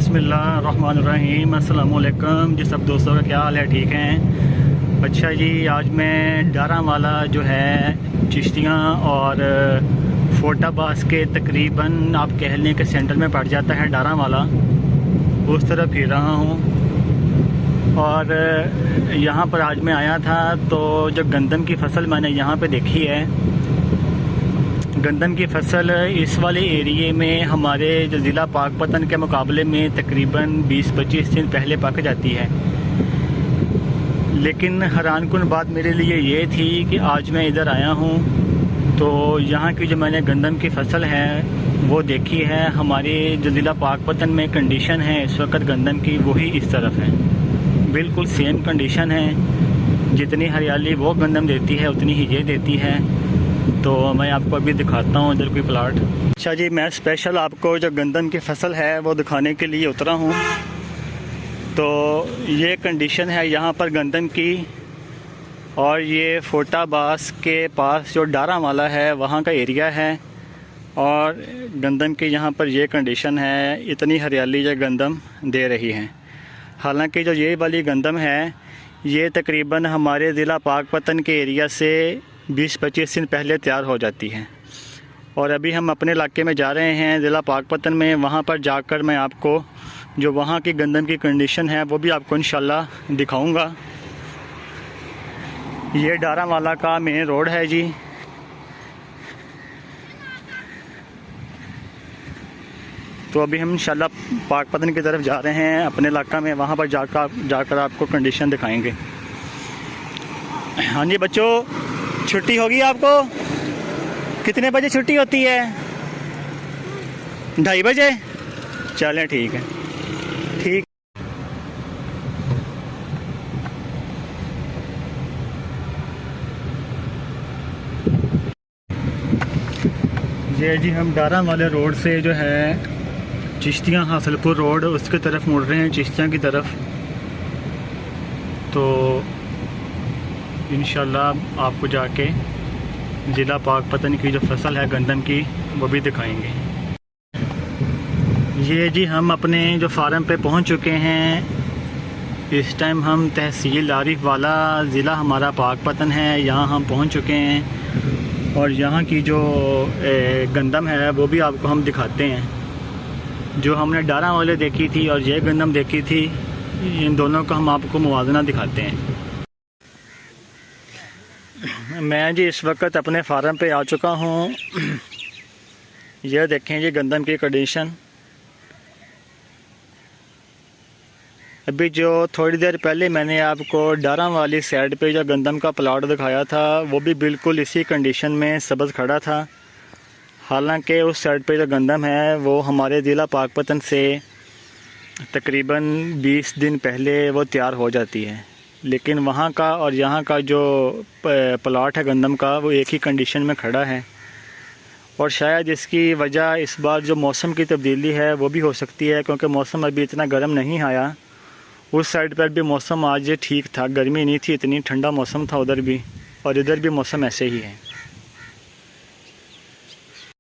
बिस्मिल्लाहिर्रहमानिर्रहीम। अस्सलाम वालेकुम जी। सब दोस्तों का क्या हाल है? ठीक हैं? अच्छा जी, आज मैं डारावाला जो है चिश्तियाँ और फोटाबाज के तकरीबन आप कह लें कि सेंटर में पड़ जाता है डारावाला, उस तरफ फिर रहा हूँ। और यहाँ पर आज मैं आया था तो जो गंदम की फ़सल मैंने यहाँ पे देखी है, गंदम की फ़सल इस वाले एरिए में हमारे जो ज़िला पाकपतन के मुकाबले में तकरीबन 20-25 दिन पहले पक जाती है। लेकिन हैरानकुन बात मेरे लिए ये थी कि आज मैं इधर आया हूँ तो यहाँ की जो मैंने गंदम की फ़सल है वो देखी है। हमारे जो ज़िला पाकपतन में कंडीशन है इस वक्त गंदम की, वही इस तरफ है, बिल्कुल सेम कंडीशन है। जितनी हरियाली वो गंदम देती है उतनी ही ये देती है। तो मैं आपको अभी दिखाता हूँ इधर कोई प्लाट। अच्छा जी, मैं स्पेशल आपको जो गंदम की फ़सल है वो दिखाने के लिए उतरा हूँ। तो ये कंडीशन है यहाँ पर गंदम की, और ये फोटाबाज के पास जो डारावाला है वहाँ का एरिया है। और गंदम की यहाँ पर ये कंडीशन है, इतनी हरियाली ये गंदम दे रही है। हालांकि जो ये वाली गंदम है ये तकरीबन हमारे ज़िला पाकपतन के एरिया से 20-25 दिन पहले तैयार हो जाती है। और अभी हम अपने इलाके में जा रहे हैं ज़िला पाकपतन में, वहाँ पर जाकर मैं आपको जो वहाँ की गंदम की कंडीशन है वो भी आपको इंशाल्लाह दिखाऊंगा। ये डारावाला का मेन रोड है जी। तो अभी हम इंशाल्लाह पाकपतन की तरफ जा रहे हैं अपने इलाका में, वहाँ पर जाकर आपको कंडीशन दिखाएंगे। हाँ जी बच्चों, छुट्टी होगी आपको? कितने बजे छुट्टी होती है? 2:30 बजे? चलें ठीक है, ठीक। ये जी हम डारावाला रोड से जो है चिश्तियाँ हासिलपुर रोड उसकी तरफ मुड़ रहे हैं, चिश्तियाँ की तरफ। तो इंशाल्लाह आपको जाके ज़िला पाकपतन की जो फ़सल है गंदम की वो भी दिखाएंगे। ये जी हम अपने जो फार्म पे पहुंच चुके हैं। इस टाइम हम तहसील आरिफ वाला, ज़िला हमारा पाकपतन है, यहाँ हम पहुंच चुके हैं। और यहाँ की जो गंदम है वो भी आपको हम दिखाते हैं। जो हमने डारावाले देखी थी और ये गंदम देखी थी, इन दोनों का हम आपको मुवाज़ना दिखाते हैं। मैं जी इस वक्त अपने फार्म पे आ चुका हूँ। यह देखें ये गंदम की कंडीशन। अभी जो थोड़ी देर पहले मैंने आपको डारा वाली साइड पे जो गंदम का प्लाट दिखाया था वो भी बिल्कुल इसी कंडीशन में सब्ज़ खड़ा था। हालांकि उस साइड पे जो गंदम है वो हमारे ज़िला पाकपतन से तकरीबन 20 दिन पहले वो तैयार हो जाती है। लेकिन वहाँ का और यहाँ का जो प्लाट है गंदम का वो एक ही कंडीशन में खड़ा है। और शायद इसकी वजह इस बार जो मौसम की तब्दीली है वो भी हो सकती है, क्योंकि मौसम अभी इतना गर्म नहीं आया। उस साइड पर भी मौसम आज ठीक था, गर्मी नहीं थी इतनी, ठंडा मौसम था उधर भी, और इधर भी मौसम ऐसे ही है।